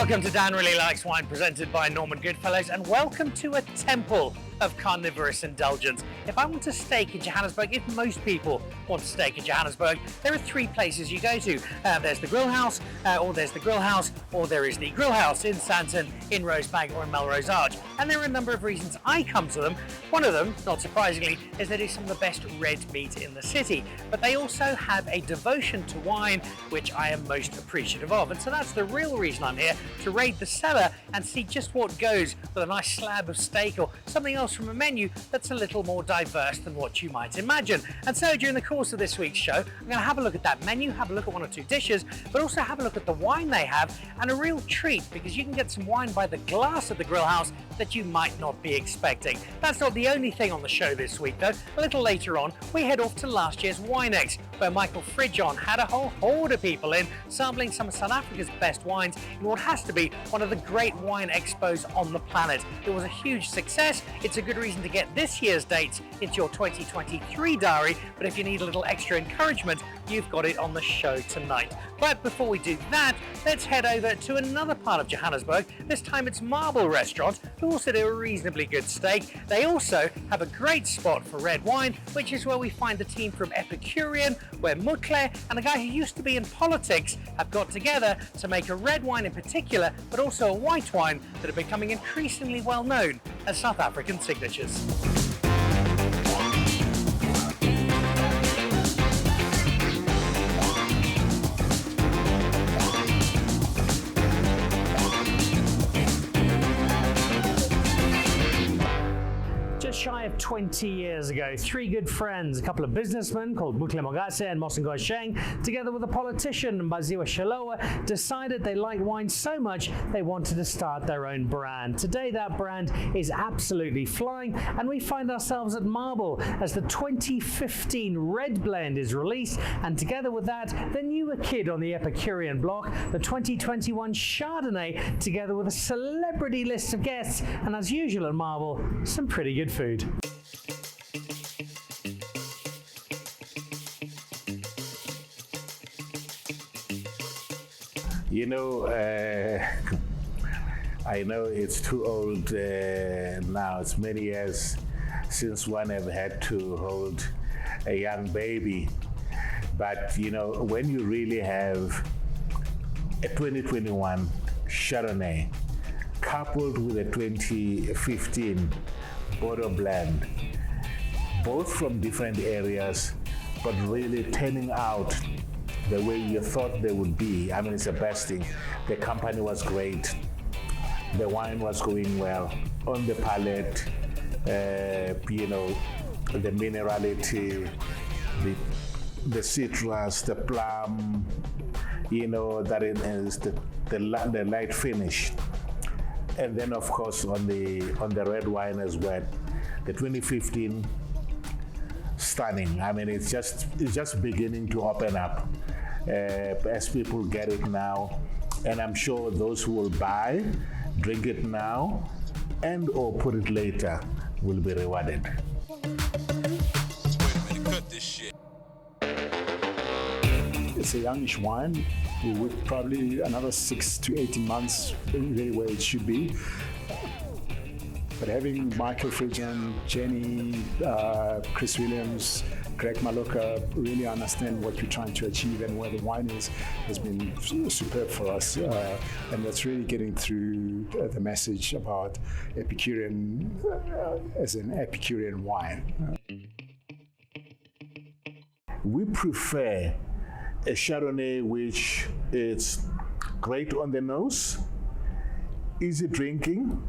Welcome to Dan Really Likes Wine, presented by Norman Goodfellows, and welcome to a temple of carnivorous indulgence. If I want a steak in Johannesburg, if most people want a steak in Johannesburg, there are three places you go to. There's the Grillhouse, or there's the Grillhouse, or there is the Grillhouse in Sandton, in Rosebank, or in Melrose Arch. And there are a number of reasons I come to them. One of them, not surprisingly, is that it's some of the best red meat in the city. But they also have a devotion to wine, which I am most appreciative of. And so that's the real reason I'm here, to raid the cellar and see just what goes with a nice slab of steak or something else from a menu that's a little more diverse than what you might imagine. And so during the course of this week's show, I'm going to have a look at that menu, have a look at one or two dishes, but also have a look at the wine they have, and a real treat because you can get some wine by the glass at the Grillhouse that you might not be expecting. That's not the only thing on the show this week though. A little later on, we head off to last year's Winex, where Michael Fridjhon had a whole horde of people in, sampling some of South Africa's best wines in what has to be one of the great wine expos on the planet. It was a huge success. It's a good reason to get this year's dates into your 2023 diary, but if you need a little extra encouragement, you've got it on the show tonight. But before we do that, let's head over to another part of Johannesburg. This time it's Marble Restaurant, who also do a reasonably good steak. They also have a great spot for red wine, which is where we find the team from Epicurean, where Mutle and a guy who used to be in politics have got together to make a red wine in particular, but also a white wine that are becoming increasingly well known as South African signatures. Shy of 20 years ago, three good friends, a couple of businessmen called Mutle Mogase and Mosengoy Sheng, together with a politician, Mbaziwe Shalowa, decided they liked wine so much they wanted to start their own brand. Today that brand is absolutely flying, and we find ourselves at Marble as the 2015 Red Blend is released, and together with that, the newer kid on the Epicurean block, the 2021 Chardonnay, together with a celebrity list of guests, and as usual at Marble, some pretty good food. You know, I know it's too old now. It's many years since one have had to hold a young baby. But, you know, when you really have a 2021 Chardonnay coupled with a 2015 Bordeaux blend, both from different areas, but really turning out the way you thought they would be. I mean, it's the best thing. The company was great. The wine was going well. On the palate, you know, the minerality, the citrus, the plum, you know, that it is the light finish. And then, of course, on the red wine as well, the 2015, stunning. I mean, it's just beginning to open up as people get it now, and I'm sure those who will buy, drink it now, and or put it later will be rewarded. Wait a minute, cut this shit. It's a youngish wine. We would probably another 6 to 18 months really where it should be. But having Michael Fridjhon, Jenny, Chris Williams, Greg Maloka really understand what we're trying to achieve and where the wine is has been superb for us. And that's really getting through the message about Epicurean as an Epicurean wine. We prefer a Chardonnay which is great on the nose, easy drinking,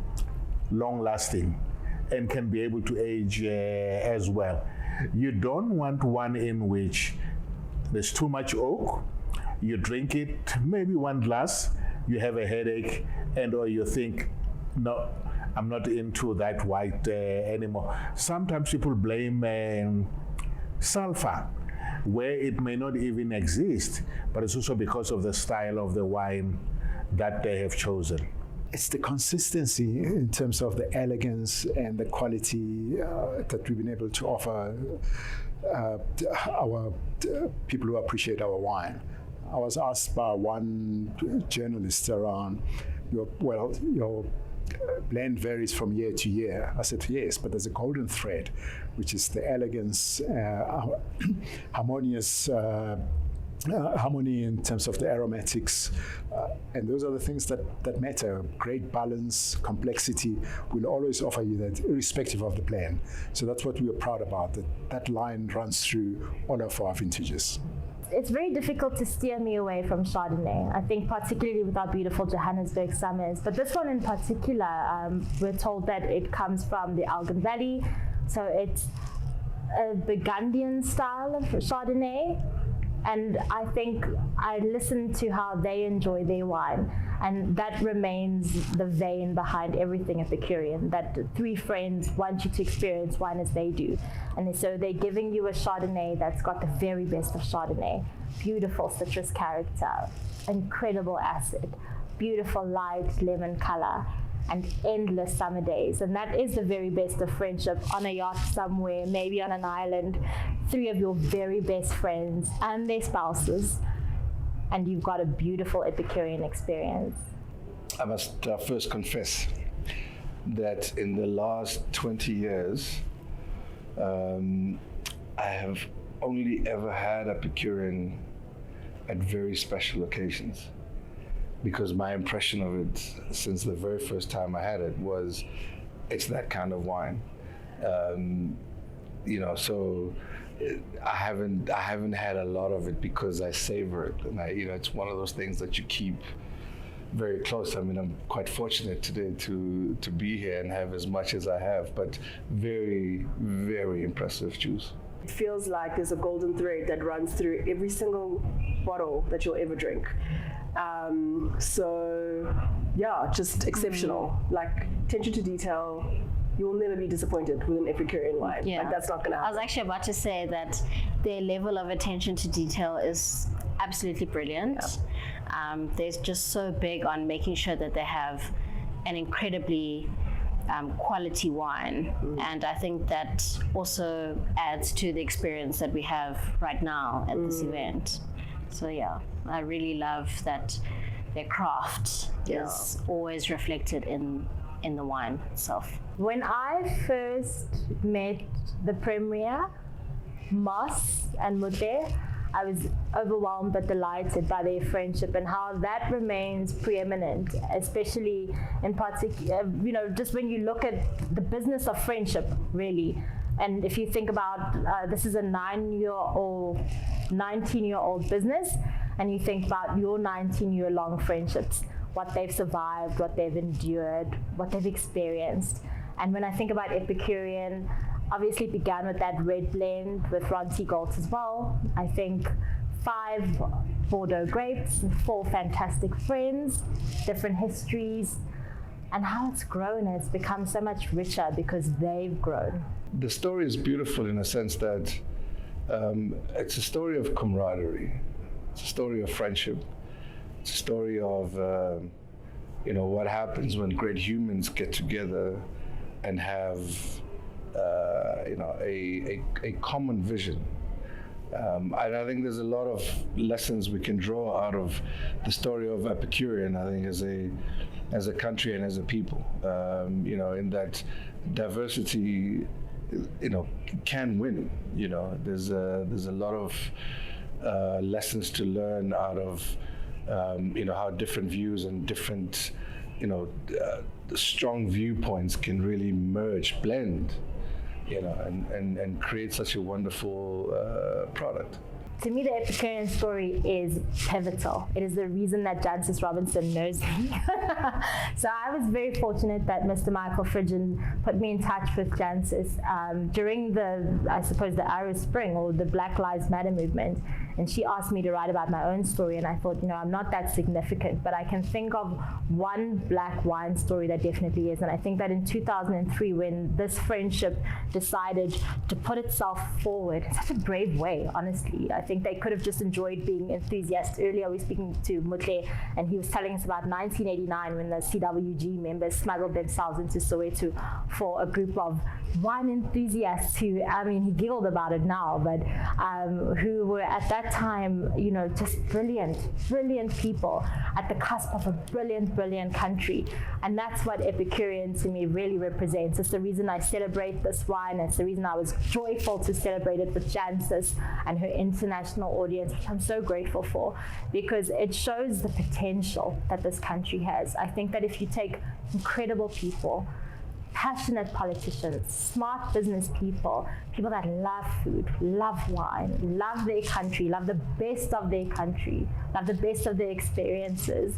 long-lasting, and can be able to age as well. You don't want one in which there's too much oak. You drink it, maybe one glass, you have a headache, and or you think, no, I'm not into that white anymore. Sometimes people blame sulfur, where it may not even exist, but it's also because of the style of the wine that they have chosen. It's the consistency in terms of the elegance and the quality that we've been able to offer our people who appreciate our wine. I was asked by one journalist around your blend varies from year to year. I said, yes, but there's a golden thread, which is the elegance, harmonious harmony in terms of the aromatics, and those are the things that matter. Great balance, complexity will always offer you that, irrespective of the blend. So that's what we are proud about, that line runs through all of our vintages. It's very difficult to steer me away from Chardonnay. I think particularly with our beautiful Johannesburg summers, but this one in particular, we're told that it comes from the Elgin Valley, so it's a Burgundian style of Chardonnay. And I think I listen to how they enjoy their wine, and that remains the vein behind everything Epicurean, that three friends want you to experience wine as they do. And so they're giving you a Chardonnay that's got the very best of Chardonnay. Beautiful citrus character, incredible acid, beautiful light lemon color, and endless summer days. And that is the very best of friendship on a yacht somewhere, maybe on an island, three of your very best friends and their spouses, and you've got a beautiful Epicurean experience. I must first confess that in the last 20 years, I have only ever had Epicurean at very special occasions, because my impression of it since the very first time I had it was, it's that kind of wine. So I haven't had a lot of it because I savor it, and it's one of those things that you keep very close. I mean, I'm quite fortunate today to be here and have as much as I have, but very, very impressive juice. It feels like there's a golden thread that runs through every single bottle that you'll ever drink. Just exceptional. Like, attention to detail. You will never be disappointed with an Epicurean wine. Yeah. Like, that's not going to happen. I was actually about to say that their level of attention to detail is absolutely brilliant. Yeah. They're just so big on making sure that they have an incredibly quality wine. And I think that also adds to the experience that we have right now at this event. So yeah, I really love that their craft is always reflected in the wine itself. When I first met the Premier, Moss and Mutle, I was overwhelmed but delighted by their friendship and how that remains preeminent, especially in particular, just when you look at the business of friendship, really. And if you think about, this is a 19-year-old business, and you think about your 19-year-long friendships, what they've survived, what they've endured, what they've experienced. And when I think about Epicurean, obviously it began with that red blend with Ronti Galt as well. I think 5 Bordeaux grapes, 4 fantastic friends, different histories, and how it's grown has become so much richer because they've grown. The story is beautiful in a sense that it's a story of camaraderie. It's a story of friendship. It's a story of what happens when great humans get together and have a common vision. And I think there's a lot of lessons we can draw out of the story of Epicurean, I think, as a country and as a people. In that diversity, can win. There's a lot of lessons to learn out of how different views and different strong viewpoints can really blend, and create such a wonderful product. To me, the Epicurean story is pivotal. It is the reason that Jancis Robinson knows me. So I was very fortunate that Mr. Michael Fridjhon put me in touch with Jancis during the Arab Spring or the Black Lives Matter movement. And she asked me to write about my own story, and I thought, I'm not that significant, but I can think of one black wine story that definitely is. And I think that in 2003, when this friendship decided to put itself forward in such a brave way, honestly, I think they could have just enjoyed being enthusiasts. Earlier, we were speaking to Mutle, and he was telling us about 1989 when the CWG members smuggled themselves into Soweto for a group of wine enthusiasts who, he giggled about it now, but who were at that that time, you know, just brilliant people at the cusp of a brilliant country. And that's what Epicurean to me really represents. It's the reason I celebrate this wine. It's the reason I was joyful to celebrate it with Jancis and her international audience, which I'm so grateful for, because it shows the potential that this country has. I think that if you take incredible people, passionate politicians, smart business people, people that love food, love wine, love their country, love the best of their country, love the best of their experiences.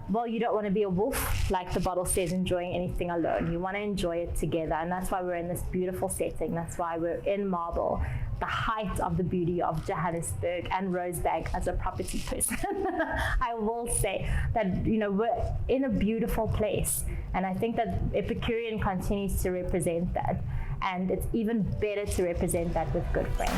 Well, you don't want to be a wolf, like the bottle says, enjoying anything alone. You want to enjoy it together, and that's why we're in this beautiful setting. That's why we're in Marble, the height of the beauty of Johannesburg and Rosebank. As a property person, I will say that, you know, we're in a beautiful place, and I think that Epicurean continues to represent that, and it's even better to represent that with good friends.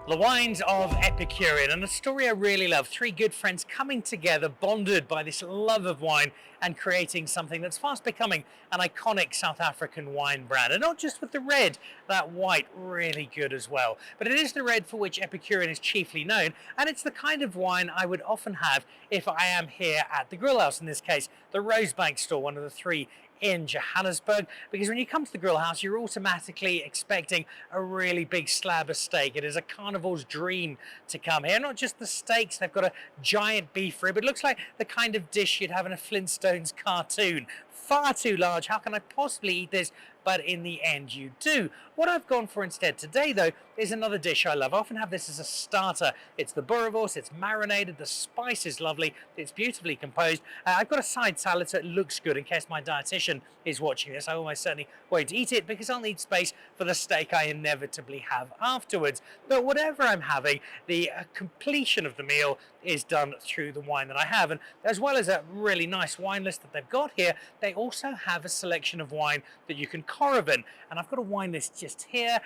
The wines of Epicurean, and a story I really love. Three good friends coming together, bonded by this love of wine and creating something that's fast becoming an iconic South African wine brand. And not just with the red, that white, really good as well. But it is the red for which Epicurean is chiefly known, and it's the kind of wine I would often have if I am here at the Grillhouse, in this case, the Rosebank store, one of the three in Johannesburg, because when you come to the Grillhouse, you're automatically expecting a really big slab of steak. It is a carnival's dream to come here. Not just the steaks, they've got a giant beef rib. It looks like the kind of dish you'd have in a Flintstones cartoon. Far too large. How can I possibly eat this? But in the end you do. What I've gone for instead today, though, is another dish I love. I often have this as a starter. It's the boerewors, it's marinated, the spice is lovely, it's beautifully composed. I've got a side salad so it looks good in case my dietitian is watching this. I almost certainly won't eat it because I'll need space for the steak I inevitably have afterwards. But whatever I'm having, the completion of the meal is done through the wine that I have. And as well as a really nice wine list that they've got here, they also have a selection of wine that you can caravan. And I've got a wine list just here,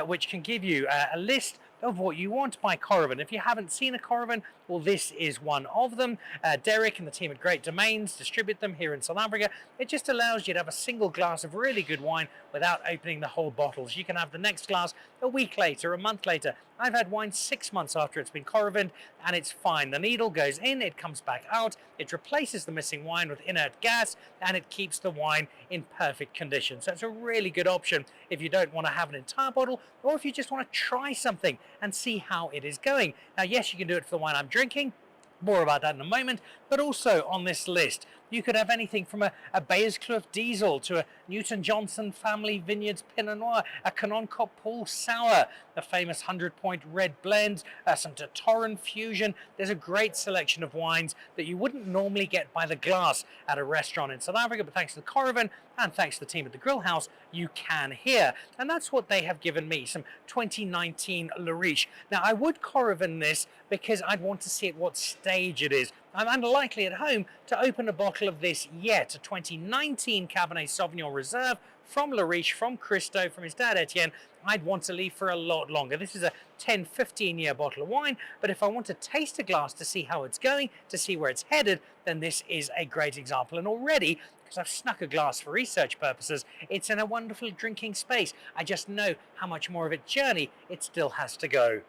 which can give you a list of what you want by caravan. If you haven't seen a caravan, well, this is one of them. Derek and the team at Great Domains distribute them here in South Africa. It just allows you to have a single glass of really good wine without opening the whole bottles. You can have the next glass a week later, a month later. I've had wine 6 months after it's been caravaned, and it's fine. The needle goes in, it comes back out, it replaces the missing wine with inert gas, and it keeps the wine in perfect condition. So it's a really good option if you don't want to have an entire bottle, or if you just want to try something and see how it is going. Now, yes, you can do it for the wine I'm drinking. More about that in a moment. But also on this list, you could have anything from a Beyerskloof Diesel to a Newton Johnson Family Vineyards Pinot Noir, a Canoncop Paul Sour, a famous 100-point red blend, some de Torren Fusion. There's a great selection of wines that you wouldn't normally get by the glass at a restaurant in South Africa, but thanks to the caravan and thanks to the team at the Grillhouse, you can here. And that's what they have given me, some 2019 Le Riche. Now, I would caravan this because I'd want to see at what stage it is. I'm unlikely at home to open a bottle of this yet. A 2019 Cabernet Sauvignon Reserve from Le Riche, from Christo, from his dad Etienne. I'd want to leave for a lot longer. This is a 10-15 year bottle of wine, but if I want to taste a glass to see how it's going, to see where it's headed, then this is a great example. And already, because I've snuck a glass for research purposes, it's in a wonderful drinking space. I just know how much more of its journey it still has to go.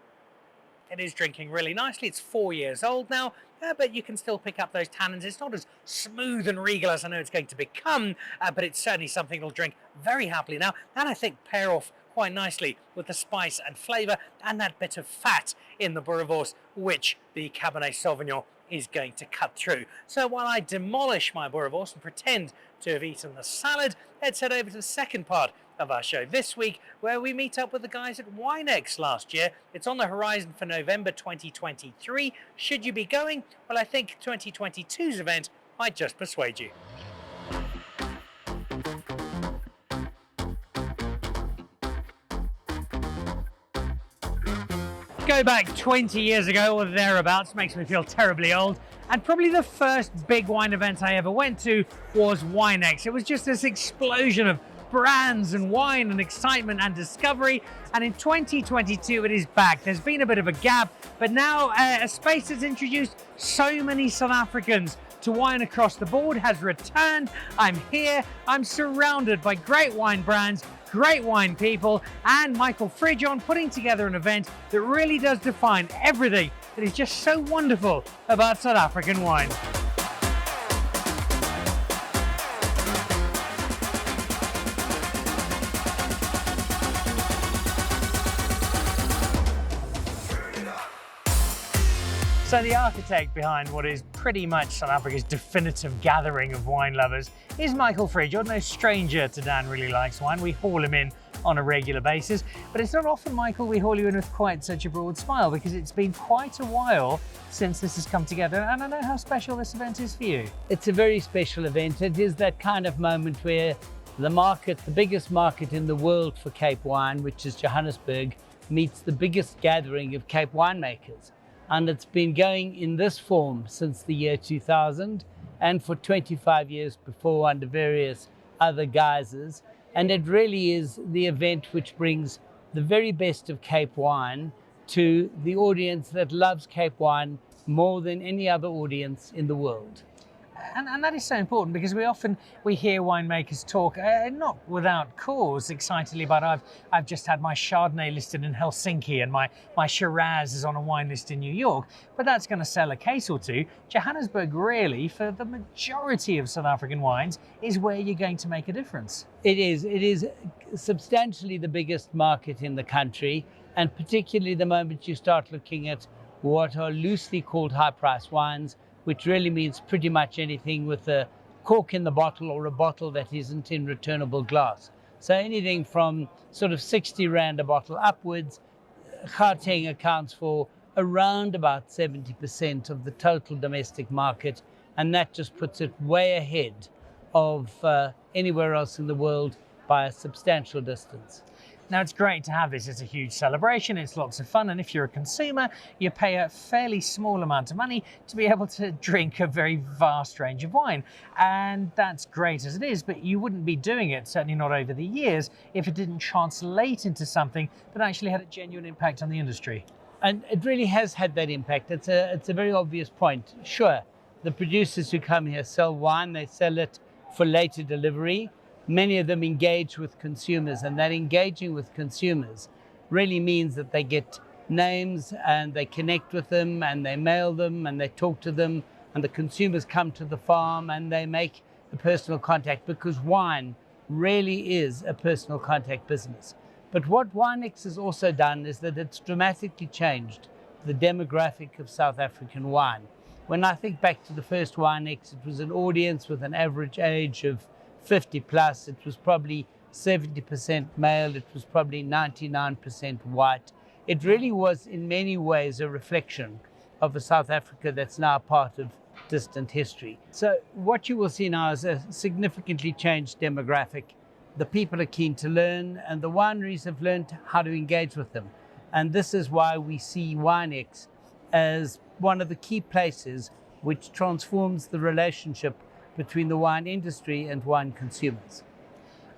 It is drinking really nicely. It's 4 years old now, but you can still pick up those tannins. It's not as smooth and regal as I know it's going to become, but it's certainly something you'll drink very happily now, and I think pair off quite nicely with the spice and flavour and that bit of fat in the boerewors, which the Cabernet Sauvignon is going to cut through. So while I demolish my boerewors and pretend to have eaten the salad, let's head over to the second part of our show this week, where we meet up with the guys at Winex last year. It's on the horizon for November 2023. Should you be going? Well, I think 2022's event might just persuade you. Go back 20 years ago or thereabouts, makes me feel terribly old, and probably the first big wine event I ever went to was Winex. It was just this explosion of brands and wine and excitement and discovery. And in 2022, it is back. There's been a bit of a gap, but now a space that's introduced so many South Africans to wine across the board has returned. I'm here, I'm surrounded by great wine brands, great wine people, and Michael Fridjhon putting together an event that really does define everything that is just so wonderful about South African wine. So the architect behind what is pretty much South Africa's definitive gathering of wine lovers is Michael Fridjhon, no stranger to Dan Really Likes Wine. We haul him in on a regular basis, but it's not often, Michael, we haul you in with quite such a broad smile, because it's been quite a while since this has come together, and I know how special this event is for you. It's a very special event. It is that kind of moment where the market, the biggest market in the world for Cape wine, which is Johannesburg, meets the biggest gathering of Cape winemakers. And it's been going in this form since the year 2000 and for 25 years before under various other guises. And it really is the event which brings the very best of Cape wine to the audience that loves Cape wine more than any other audience in the world. And that is so important, because we hear winemakers talk, not without cause, excitedly about I've just had my Chardonnay listed in Helsinki and my Shiraz is on a wine list in New York, but that's going to sell a case or two. Johannesburg really, for the majority of South African wines, is where you're going to make a difference. It is substantially the biggest market in the country, and particularly the moment you start looking at what are loosely called high-price wines, which really means pretty much anything with a cork in the bottle or a bottle that isn't in returnable glass. So anything from sort of 60 Rand a bottle upwards. Gauteng accounts for around about 70% of the total domestic market, and that just puts it way ahead of anywhere else in the world by a substantial distance. Now, it's great to have this. It's a huge celebration, it's lots of fun, and if you're a consumer, you pay a fairly small amount of money to be able to drink a very vast range of wine. And that's great as it is, but you wouldn't be doing it, certainly not over the years, if it didn't translate into something that actually had a genuine impact on the industry. And it really has had that impact. It's a very obvious point. Sure, the producers who come here sell wine, they sell it for later delivery. Many of them engage with consumers, and that engaging with consumers really means that they get names and they connect with them and they mail them and they talk to them, and the consumers come to the farm and they make a personal contact, because wine really is a personal contact business. But what Winex has also done is that it's dramatically changed the demographic of South African wine. When I think back to the first Winex, it was an audience with an average age of 50 plus. It was probably 70% male. It was probably 99% white. It really was in many ways a reflection of a South Africa that's now part of distant history. So what you will see now is a significantly changed demographic. The people are keen to learn, and the wineries have learned how to engage with them. And this is why we see Winex as one of the key places which transforms the relationship between the wine industry and wine consumers.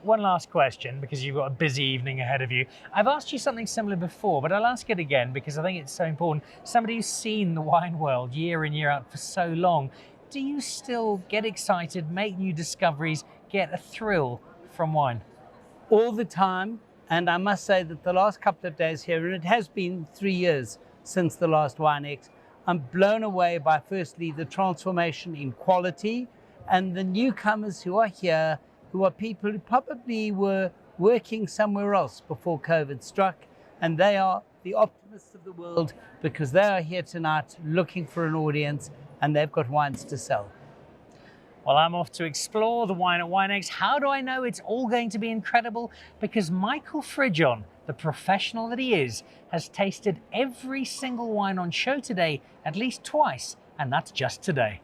One last question, because you've got a busy evening ahead of you. I've asked you something similar before, but I'll ask it again because I think it's so important. Somebody who's seen the wine world year in, year out for so long, do you still get excited, make new discoveries, get a thrill from wine? All the time, and I must say that the last couple of days here, and it has been 3 years since the last Winex, I'm blown away by, firstly, the transformation in quality, and the newcomers who are here, who are people who probably were working somewhere else before COVID struck, and they are the optimists of the world because they are here tonight looking for an audience, and they've got wines to sell. Well, I'm off to explore the wine at Winex. How do I know it's all going to be incredible? Because Michael Fridjhon, the professional that he is, has tasted every single wine on show today at least twice, and that's just today.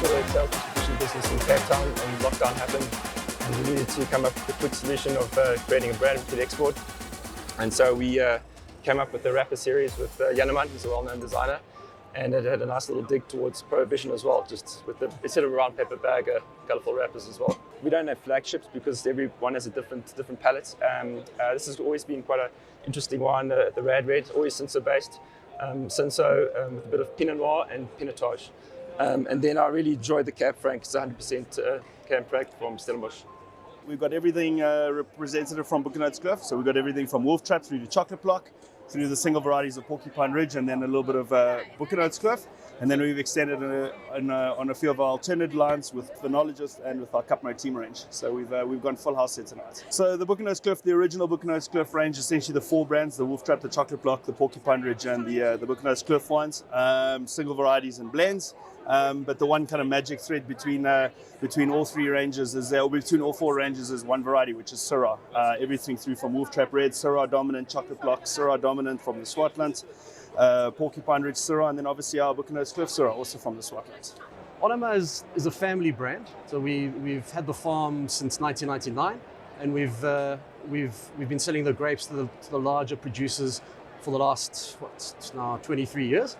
with a sales distribution business in Cape Town and lockdown happened. And we needed to come up with a quick solution of creating a brand we could export. And so we came up with the wrapper series with Yaneman, who's a well-known designer. And it had a nice little dig towards prohibition as well, just with the, instead of a round paper bag, colourful wrappers as well. We don't have flagships because every one has a different palette. This has always been quite an interesting wine, the Rad Red, always Cinsault-based. Cinsault with a bit of Pinot Noir and Pinotage. And then I really enjoyed the Cab Franc. It's 100% Cab Franc from Stellenbosch. We've got everything representative from Buchanan's Cliff. So we've got everything from Wolf Trap through to Chocolate Block, through the single varieties of Porcupine Ridge, and then a little bit of Buchanan's Cliff. And then we've extended on a few of our alternate lines with phenologists and with our Cup Note team range. So we've gone full house here tonight. So the Buchanan's Cliff, the original Buchanan's Cliff range, essentially the 4 brands: the Wolf Trap, the Chocolate Block, the Porcupine Ridge, and the Buchanan's Cliff wines, single varieties and blends. But the one kind of magic thread between all 3 ranges is between all 4 ranges is one variety, which is Syrah. Everything through from Wolf Trap Red, Syrah dominant, Chocolate Block, Syrah dominant from the Swartland, Porcupine Ridge Syrah, and then obviously our Buchanan's Cliff Syrah, also from the Swartlands. Onomaa is a family brand, so we've had the farm since 1999, and we've been selling the grapes to the larger producers for the last now 23 years.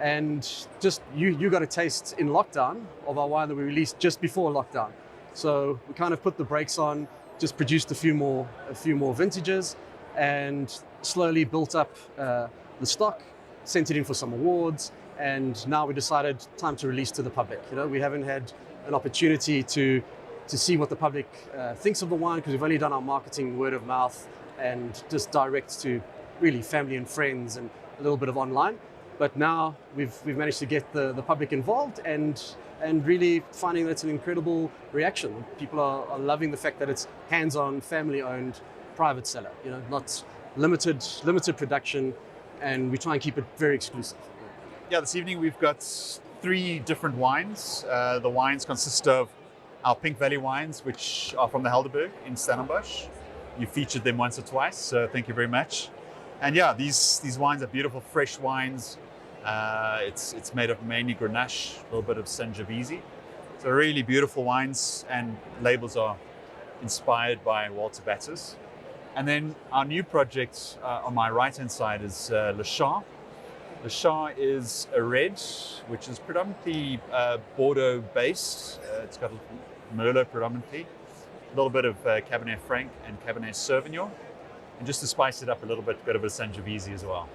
And just you got a taste in lockdown of our wine that we released just before lockdown. So we kind of put the brakes on, just produced a few more vintages, and slowly built up the stock, sent it in for some awards, and now we decided time to release to the public. You know, we haven't had an opportunity to see what the public thinks of the wine because we've only done our marketing word of mouth and just direct to really family and friends and a little bit of online. But now we've managed to get the public involved and really finding that it's an incredible reaction. People are loving the fact that it's hands-on, family-owned, private cellar. You know, not limited production, and we try and keep it very exclusive. Yeah, this evening we've got 3 different wines. The wines consist of our Pink Valley wines, which are from the Helderberg in Stellenbosch. You featured them once or twice, so thank you very much. And yeah, these wines are beautiful, fresh wines. It's made of mainly Grenache, a little bit of Sangiovese. So really beautiful wines, and labels are inspired by Walter Battis. And then our new project on my right-hand side is Le Chant. Le Chant is a red, which is predominantly Bordeaux-based. It's got Merlot predominantly, a little bit of Cabernet Franc and Cabernet Sauvignon. And just to spice it up a little bit of a Sangiovese as well.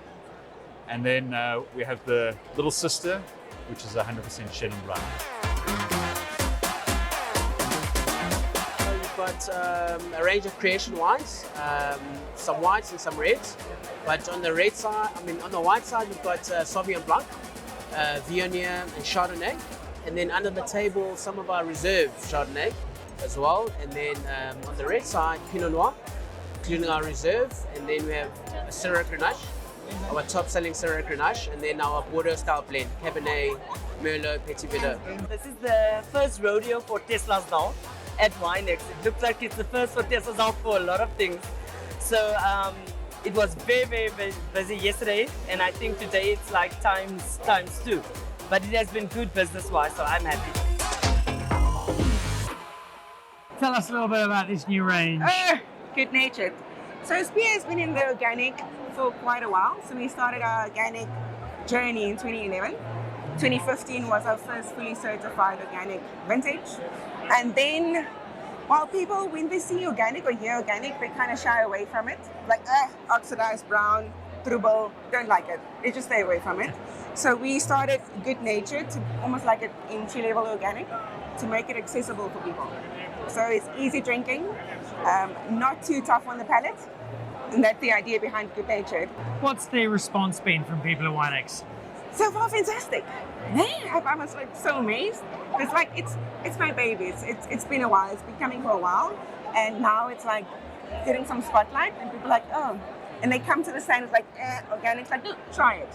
And then we have the Little Sister, which is 100% Chenin Blanc. We've got a range of creation wines, some whites and some reds. But on the red side, on the white side, we've got Sauvignon Blanc, Viognier, and Chardonnay. And then under the table, some of our reserve Chardonnay as well. And then on the red side, Pinot Noir, including our reserve. And then we have a Syrah Grenache, our top-selling Syrah Grenache, and then our Bordeaux-style blend, Cabernet, Merlot, Petit Verdot. This is the first rodeo for Teslas now at Winex. It looks like it's the first for Teslas now for a lot of things. So it was very, very, very busy yesterday, and I think today it's like times 2. But it has been good business-wise, so I'm happy. Tell us a little bit about this new range. Good natured. So Spear has been in the organic for quite a while. So we started our organic journey in 2011. 2015 was our first fully certified organic vintage. And then while people, when they see organic or hear organic, they kind of shy away from it. Like, oxidized brown, trouble, don't like it. They just stay away from it. So we started Good Natured, to almost like an entry-level organic, to make it accessible for people. So it's easy drinking, not too tough on the palate. And that's the idea behind Good Natured. What's the response been from people at Winex? So far, fantastic. I'm just like so amazed. It's like it's my baby. It's been a while. It's been coming for a while, and now it's like getting some spotlight, and people are like, oh, and they come to the stand. It's like organics. Like, look, try it.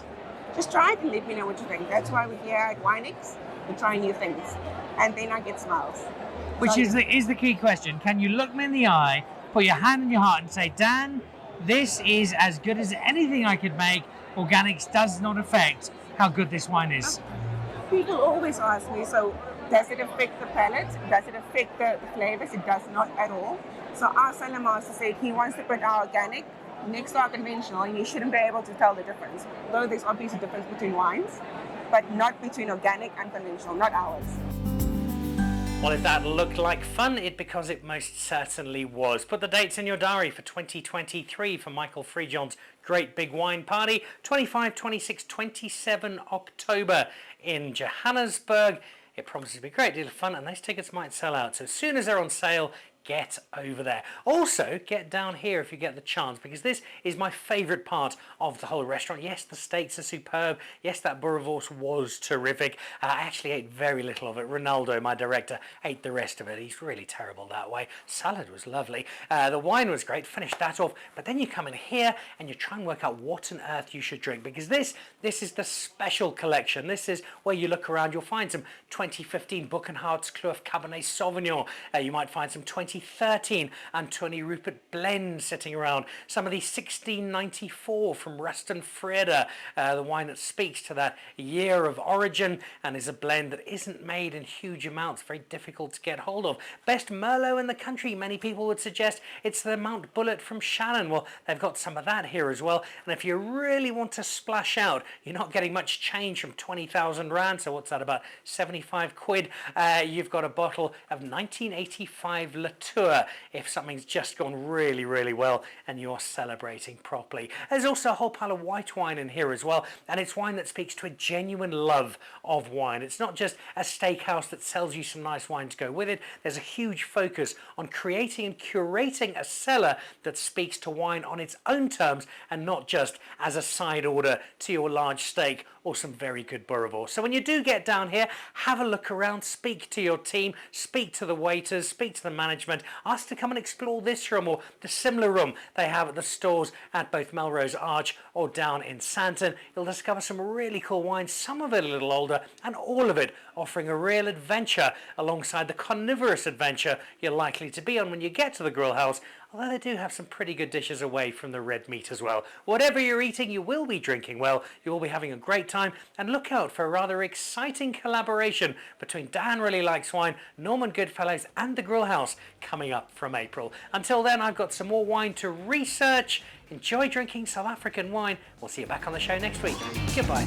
Just try it and let me know what you think. That's why we're here at Winex. We try new things, and then I get smiles. Which is the key question. Can you look me in the eye, put your hand in your heart, and say, Dan, this is as good as anything I could make. Organics does not affect how good this wine is. People always ask me, so Does it affect the palate? Does it affect the flavors? It does not at all. So our cellar master said he wants to put our organic next to our conventional, and you shouldn't be able to tell the difference. Though there's obviously a difference between wines, but not between organic and conventional, not ours. Well, if that looked like fun, because it most certainly was. Put the dates in your diary for 2023 for Michael Fridjhon's Great Big Wine Party, 25, 26, 27 October in Johannesburg. It promises to be a great deal of fun, and those tickets might sell out. So as soon as they're on sale, get over there. Also, get down here if you get the chance, because this is my favourite part of the whole restaurant. Yes, the steaks are superb. Yes, that boerewors was terrific. I actually ate very little of it. Ronaldo, my director, ate the rest of it. He's really terrible that way. Salad was lovely. The wine was great. Finished that off. But then you come in here and you try and work out what on earth you should drink, because this is the special collection. This is where you look around. You'll find some 2015 Buchenhart's Kloof Cabernet Sauvignon. You might find some 2013 Antonie Rupert blends sitting around. Some of the 1694 from Ruston Freda, the wine that speaks to that year of origin and is a blend that isn't made in huge amounts, very difficult to get hold of. Best Merlot in the country, many people would suggest it's the Mount Bullitt from Shannon. Well, they've got some of that here as well. And if you really want to splash out, you're not getting much change from 20,000 Rand, so what's that, about 75 quid? You've got a bottle of 1985 Latour if something's just gone really, really well and you're celebrating properly. There's also a whole pile of white wine in here as well, and it's wine that speaks to a genuine love of wine. It's not just a steakhouse that sells you some nice wine to go with it. There's a huge focus on creating and curating a cellar that speaks to wine on its own terms and not just as a side order to your large steak or some very good boerewors. So when you do get down here, have a look around, speak to your team, speak to the waiters, speak to the management, ask to come and explore this room or the similar room they have at the stores at both Melrose Arch or down in Sandton. You'll discover some really cool wines, some of it a little older, and all of it offering a real adventure alongside the carnivorous adventure you're likely to be on when you get to the Grillhouse, although they do have some pretty good dishes away from the red meat as well. Whatever you're eating, you will be drinking well, you will be having a great time, and look out for a rather exciting collaboration between Dan Really Likes Wine, Norman Goodfellows and the Grillhouse coming up from April. Until then, I've got some more wine to research. Enjoy drinking South African wine. We'll see you back on the show next week. Goodbye.